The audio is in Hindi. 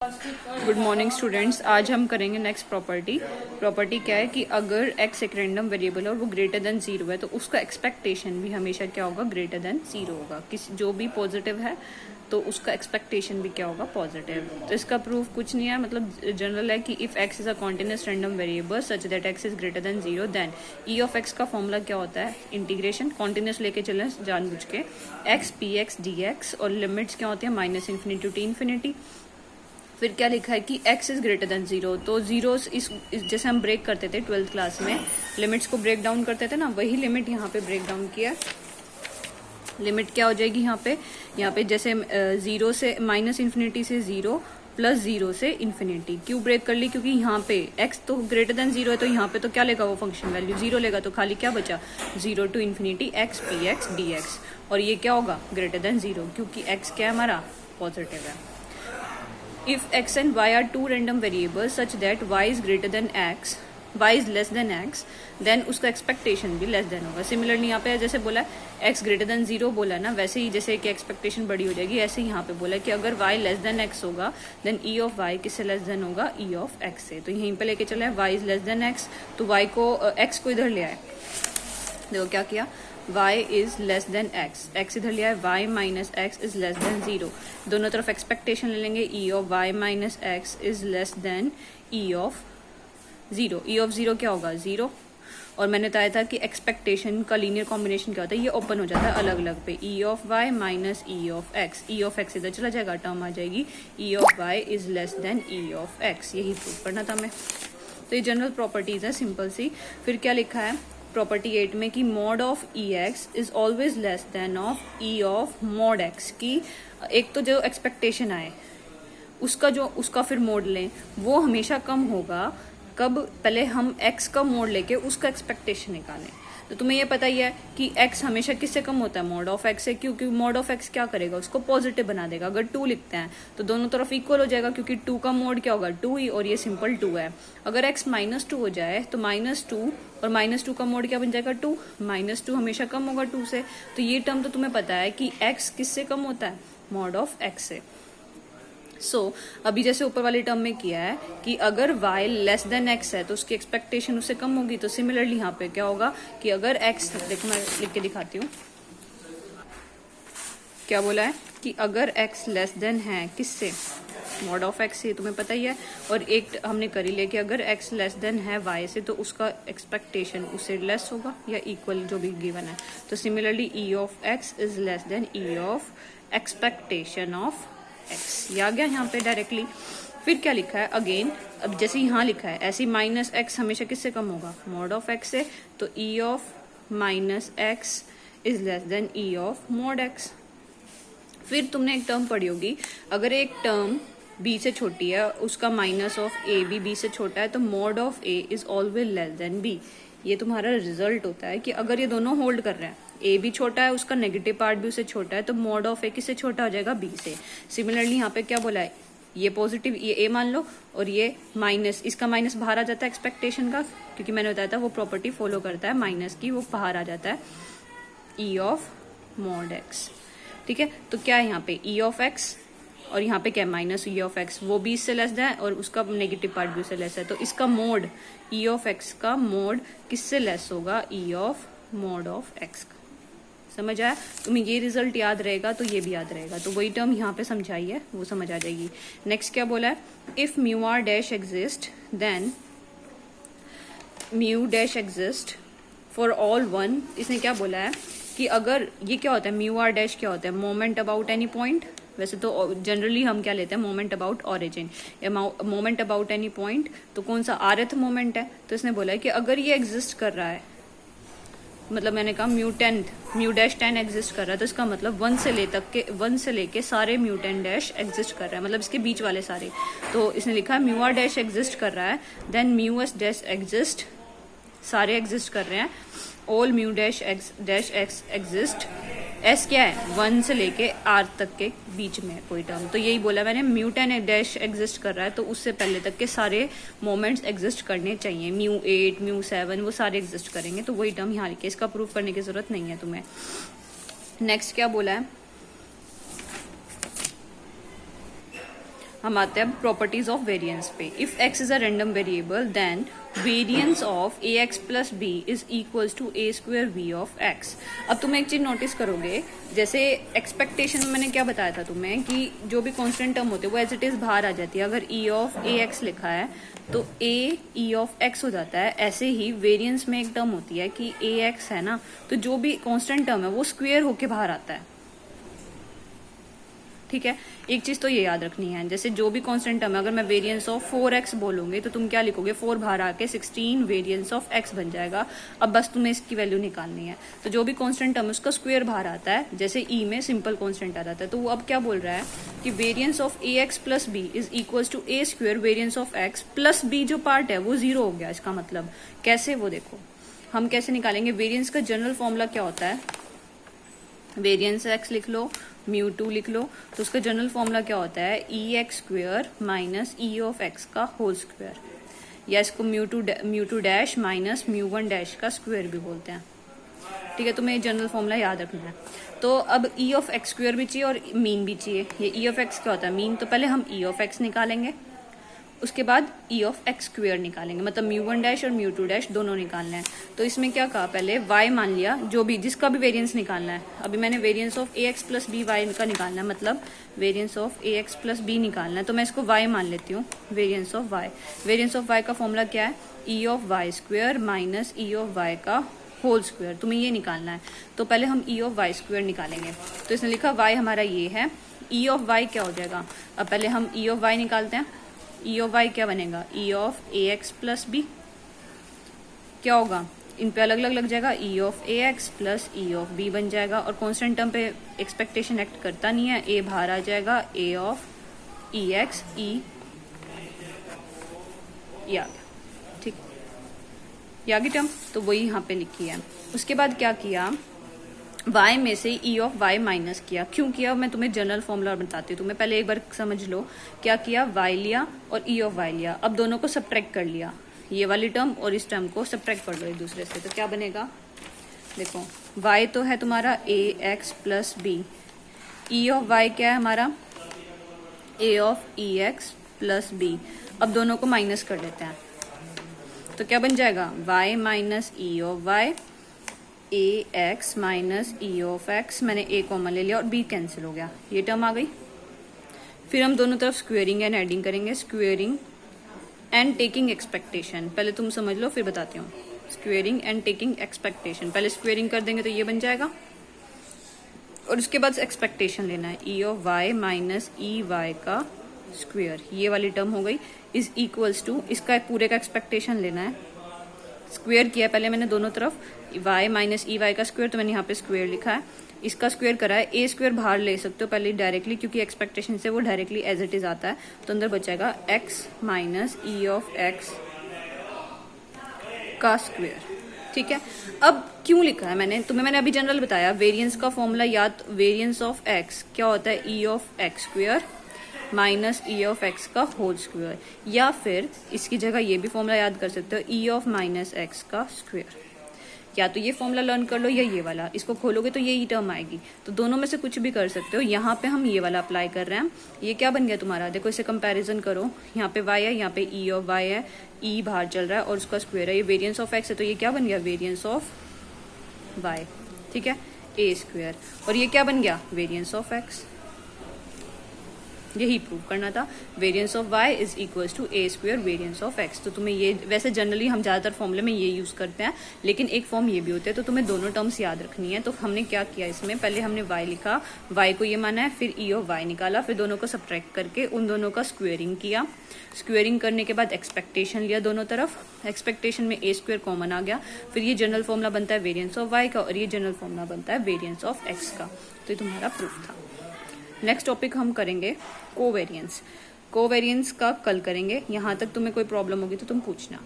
Good morning students. आज हम करेंगे नेक्स्ट प्रॉपर्टी क्या है कि अगर x एक रैंडम वेरिएबल है और वो ग्रेटर देन 0 है तो उसका एक्सपेक्टेशन भी हमेशा क्या होगा, ग्रेटर देन 0 होगा। जो भी पॉजिटिव है तो उसका एक्सपेक्टेशन भी क्या होगा, पॉजिटिव। तो इसका प्रूफ कुछ नहीं है, मतलब जनरल है कि if x is a continuous random variable such that x is greater than 0 then e of x का फॉर्मूला क्या होता है, इंटीग्रेशन कॉन्टिन्यूस लेके चलें जानबूझ के x px dx और लिमिट्स क्या होती है -∞ टू ∞। फिर क्या लिखा है कि x इज ग्रेटर देन 0, तो जीरोस इस जैसे हम ब्रेक करते थे 12th क्लास में, लिमिट्स को ब्रेक डाउन करते थे ना, वही लिमिट यहाँ पे ब्रेक डाउन किया। लिमिट क्या हो जाएगी यहाँ पे जैसे 0 से -∞ से 0 प्लस 0 से इन्फिनिटी। क्यों ब्रेक कर ली, क्योंकि यहाँ पे x तो ग्रेटर देन 0 है तो यहाँ पे तो क्या लेगा वो फंक्शन वैल्यू 0 लेगा, तो खाली क्या बचा 0 to infinity x px dx। और ये क्या होगा, ग्रेटर देन 0, क्योंकि x क्या है हमारा, पॉजिटिव है। If x and y are two random variables such that y is greater than x, y is less than x, then उसका expectation भी less than होगा। Similarly यहाँ पे जैसे बोला x greater than 0 बोला ना, वैसे ही जैसे कि expectation बड़ी हो जाएगी, ऐसे ही यहाँ पे बोला कि अगर y less than x होगा then e of y किससे less than होगा, e of x से। तो यहीं पे लेके चला है y is less than x, तो y को x को इधर ले आए, देखो क्या किया, y is less than x, x इधर लिया है, y minus x is less than 0। दोनों तरफ एक्सपेक्टेशन ले लेंगे, e of y minus x is less than e of 0। e of 0 क्या होगा, 0। और मैंने बताया था कि एक्सपेक्टेशन का लीनियर कॉम्बिनेशन क्या होता है, ये ओपन हो जाता है अलग अलग पे, e of y minus e of x, e of x इधर चला जाएगा, टर्म आ जाएगी e of y is less than e of x। यही प्रूव करना था हमें। तो ये जनरल प्रॉपर्टीज है सिंपल सी। फिर क्या लिखा है प्रॉपर्टी 8 में कि mod of E x is always less than of E of mod x, की एक तो जो एक्सपेक्टेशन आए उसका फिर मोड लें, वो हमेशा कम होगा कब, पहले हम x का मोड लेके उसका एक्सपेक्टेशन निकालें। तो तुम्हें ये पता ही है कि x हमेशा किससे कम होता है, मॉड ऑफ x से, क्योंकि मॉड ऑफ x क्या करेगा, उसको पॉजिटिव बना देगा। अगर 2 लिखते हैं तो दोनों तरफ इक्वल हो जाएगा, क्योंकि 2 का मोड क्या होगा, 2 ही, और ये सिंपल 2 है। अगर x -2 हो जाए तो -2 और -2 का मोड क्या बन जाएगा, 2, -2 हमेशा कम होगा 2 से। तो ये टर्म तो तुम्हें पता है कि x किससे कम होता है, मॉड ऑफ x से। अभी जैसे ऊपर वाले टर्म में किया है कि अगर y लेस देन x है तो उसकी एक्सपेक्टेशन उससे कम होगी। तो सिमिलरली यहाँ पे क्या होगा कि अगर x, देखो मैं लिख के दिखाती हूँ, क्या बोला है कि अगर x लेस देन है किससे, मॉड ऑफ x से, तुम्हें पता ही है। और एक हमने करी ले कि अगर x लेस देन है y से तो उसका एक्सपेक्टेशन उससे लेस होगा या इक्वल, जो भी गिवन है। तो similarly e of x is less than e of expectation of x। ये आ गया यहाँ पे डायरेक्टली। फिर क्या लिखा है अगेन, अब जैसे यहाँ लिखा है ऐसे -x हमेशा किससे कम होगा, मॉड ऑफ x से, तो e of -x is less than e of mod x। फिर तुमने एक टर्म पढ़ी होगी, अगर एक टर्म b से छोटी है, उसका माइनस ऑफ a भी b से छोटा है, तो mod of a is always less than b। ये तुम्हारा रिजल्ट होता है कि अगर ये दोनों होल्ड कर रहे हैं, a भी छोटा है, उसका नेगेटिव पार्ट भी उससे छोटा है, तो मॉड ऑफ a किससे छोटा हो जाएगा, b से। सिमिलरली यहाँ पे क्या बोला है, ये पॉजिटिव, ये a मान लो, और ये माइनस, इसका माइनस बाहर आ जाता है एक्सपेक्टेशन का, क्योंकि मैंने बताया था वो प्रॉपर्टी फॉलो करता है माइनस की, वो बाहर आ जाता है e ऑफ मॉड x। ठीक है, तो क्या है यहाँ पे e ऑफ x, और यहाँ पे क्या है माइनस e ऑफ x, वो भी इससे लेस है और उसका नेगेटिव पार्ट भी उससे लेस है। तो इसका मोड e ऑफ x का मोड किससे लेस होगा, e of mod of x का। समझ आया, तुम्हें ये रिजल्ट याद रहेगा तो ये भी याद रहेगा। तो वही टर्म यहाँ पे समझाई है, वो समझ आ जाएगी। नेक्स्ट क्या बोला है, if mu r dash exist then mu dash exist for all 1। इसने क्या बोला है कि अगर ये क्या होता है, म्यू आर डैश क्या होता है, मोमेंट अबाउट एनी पॉइंट। वैसे तो जनरली हम क्या लेते हैं, मोमेंट अबाउट ऑरिजिन या मोमेंट अबाउट एनी पॉइंट, तो कौन सा rth मोमेंट है। तो इसने बोला है कि अगर ये एग्जिस्ट कर रहा है, मतलब मैंने कहा म्यू डैश 10 एग्जिस्ट कर रहा है, तो इसका मतलब 1 से लेके सारे म्यू 10 डैश एग्जिस्ट कर रहा है, मतलब इसके बीच वाले सारे। तो इसने लिखा है म्यू आर डैश एग्जिस्ट कर रहा है, then mu S dash exist, सारे एग्जिस्ट कर रहे हैं, all mu dash x exist, S क्या है 1 से लेके आर तक के बीच में कोई टर्म। तो यही बोला मैंने, म्यू 10 डैश एग्जिस्ट कर रहा है तो उससे पहले तक के सारे मोमेंट्स एग्जिस्ट करने चाहिए, म्यू 8 म्यू 7 वो सारे एग्जिस्ट करेंगे। तो वही टर्म यहाँ लिखे, इसका प्रूफ करने की जरूरत नहीं है तुम्हें। नेक्स्ट क्या बोला है, हम आते हैं प्रॉपर्टीज ऑफ वेरिएंस पे। If x is a random variable then variance of ax plus b is equals to a square v of x। अब तुम एक चीज नोटिस करोगे, जैसे एक्सपेक्टेशन में मैंने क्या बताया था तुम्हें कि जो भी कांस्टेंट टर्म होते हैं वो एज इट इज बाहर आ जाती है। अगर e ऑफ ax लिखा है तो a e ऑफ x हो जाता है। ऐसे ही वेरिएंस में एक टर्म होती है कि ax है ना, तो जो भी कांस्टेंट टर्म है वो स्क्वायर होके बाहर आता है। ठीक है, एक चीज तो ये याद रखनी है, जैसे जो भी कांस्टेंट टर्म है, अगर मैं वेरिएंस ऑफ 4x बोलूंगी तो तुम क्या लिखोगे, 4 बाहर आके 16 वेरिएंस ऑफ x बन जाएगा। अब बस तुम्हें इसकी वैल्यू निकालनी है। तो जो भी कांस्टेंट टर्म है उसका स्क्वायर बाहर आता है, जैसे e में सिंपल कांस्टेंट आ जाता है। तो वो अब क्या बोल रहा है कि variance of ax plus b is equal to a square variance of x plus b जो पार्ट है वो 0 हो गया। इसका मतलब कैसे, वो देखो हम कैसे निकालेंगे। वेरिएंस का जनरल फॉर्मूला क्या होता है, वेरिएंस x लिख लो, μ2 लिख लो, तो उसका जनरल फॉर्मूला क्या होता है, E X square minus E of X का होल स्क्वायर, या इसको mu two dash minus μ1 dash का स्क्वायर भी बोलते हैं। ठीक है, तुम्हें जनरल फॉर्मूला याद रखना है। तो अब ई ऑफ एक्स स्क्वायर भी चाहिए और मीन भी चाहिए। ये ई ऑफ एक्स क्या होता है, मीन। तो पहले हम ई ऑफ एक्स निकालेंगे, उसके बाद ई ऑफ एक्स स्क्वेयर निकालेंगे, मतलब μ1 डैश और μ2 डैश दोनों निकालना है। तो इसमें क्या कहा, पहले y मान लिया, जो भी जिसका भी वेरिएंस निकालना है। अभी मैंने variance of ax plus b y का निकालना है, मतलब variance of ax plus b निकालना है। तो मैं इसको y मान लेती हूँ, variance of y। Variance of y का फॉर्मूला क्या है, e of y square minus E of y का होल स्क्वायर। तुम्हें ये निकालना है। तो पहले हम ई ऑफ वाई स्क्वेयर निकालेंगे। तो इसने लिखा y हमारा ये है, ई ऑफ वाई क्या हो जाएगा। अब पहले हम ई ऑफ वाई निकालते हैं। ई ऑफ वाई क्या बनेगा, e of a x plus b. क्या होगा, इन पे अलग अलग लग जाएगा, e of a x plus e of b बन जाएगा। और कॉन्स्टेंट टर्म पे एक्सपेक्टेशन एक्ट करता नहीं है, ए बाहर आ जाएगा, ए ऑफ ई एक्स ई आ गया। ठीक, ये आ गई टर्म, तो वही यहाँ पे लिखी है। उसके बाद क्या किया, y में से e ऑफ y माइनस किया। क्यों किया, मैं तुम्हें जनरल फॉर्मूला बताती हूँ। तुम्हें पहले एक बार समझ लो, क्या किया, y लिया और e ऑफ y लिया। अब दोनों को सब्ट्रैक्ट कर लिया, ये वाली टर्म और इस टर्म को सब्ट्रैक्ट कर लो एक दूसरे से। तो क्या बनेगा, देखो y तो है तुम्हारा ax plus b, e of y क्या है हमारा, a of ex plus b. अब दोनों को माइनस कर लेते हैं, तो क्या बन जाएगा, y minus e of y, A x minus E of x. मैंने ए कॉमन ले लिया और बी कैंसिल हो गया, ये टर्म आ गई। फिर हम दोनों तरफ स्क्वेयरिंग एंड एडिंग करेंगे, स्क्वेयरिंग एंड टेकिंग एक्सपेक्टेशन। पहले तुम समझ लो फिर बताती हूँ। स्क्वेयरिंग एंड टेकिंग एक्सपेक्टेशन, पहले स्क्वेयरिंग कर देंगे तो ये बन जाएगा, और उसके बाद एक्सपेक्टेशन लेना है, e of y minus e y का स्क्वेयर, ये वाली टर्म हो गई, इज इक्वल्स टू, इसका पूरे का एक्सपेक्टेशन लेना है। स्क्वेयर किया पहले मैंने दोनों तरफ, y माइनस ई वाई का स्क्वेयर, तो मैंने यहाँ पे स्क्वेयर लिखा है। इसका स्क्वेयर करा है, ए स्क्वेयर बाहर ले सकते हो पहले डायरेक्टली, क्योंकि एक्सपेक्टेशन से वो डायरेक्टली एज इट इज आता है। तो अंदर बचेगा x minus E of x का स्क्वेयर। ठीक है, अब क्यों लिखा है मैंने तुम्हें, मैंने अभी जनरल बताया, वेरिएंस का फॉर्मूला याद, वेरिएंस ऑफ x क्या होता है, e of x square minus E of X का होल स्क्वायर, या फिर इसकी जगह ये भी फॉर्मूला याद कर सकते हो, ई ऑफ माइनस एक्स का स्क्वायर। या तो ये फॉर्मूला लर्न कर लो या ये वाला, इसको खोलोगे तो यही टर्म आएगी। तो दोनों में से कुछ भी कर सकते हो। यहाँ पे हम ये वाला अप्लाई कर रहे हैं। ये क्या बन गया तुम्हारा, देखो इसे कंपैरिजन करो, यहाँ पे y है, यहाँ पे ई ऑफ y है, ई बाहर चल रहा है और उसका स्क्वायर है। ये वेरिएंस ऑफ x है, तो ये क्या बन गया, वेरिएंस ऑफ y। ठीक है, ए स्क्वायर, और ये क्या बन गया, वेरिएंस ऑफ x। यही प्रूव करना था, variance of y is equals to a square variance of x। तो तुम्हें ये, वैसे जनरली हम ज्यादातर फॉर्मूले में ये यूज करते हैं, लेकिन एक फॉर्म ये भी होते हैं, तो तुम्हें दोनों टर्म्स याद रखनी है। तो हमने क्या किया इसमें, पहले हमने y लिखा, y को ये माना है, फिर e ऑफ y निकाला, फिर दोनों को सब्ट्रैक्ट करके उन दोनों का स्क्वेयरिंग किया। स्क्वेयरिंग करने के बाद एक्सपेक्टेशन लिया दोनों तरफ, एक्सपेक्टेशन में ए स्क्वायर कॉमन आ गया, फिर ये जनरल फॉर्मूला बनता है वेरिएंस ऑफ y का, और ये जनरल फॉर्मूला बनता है वेरिएंस ऑफ x का। तो ये तुम्हारा प्रूफ था। नेक्स्ट टॉपिक हम करेंगे कोवेरिएंस। कोवेरिएंस का कल करेंगे। यहाँ तक तुम्हें कोई प्रॉब्लम होगी तो तुम पूछना।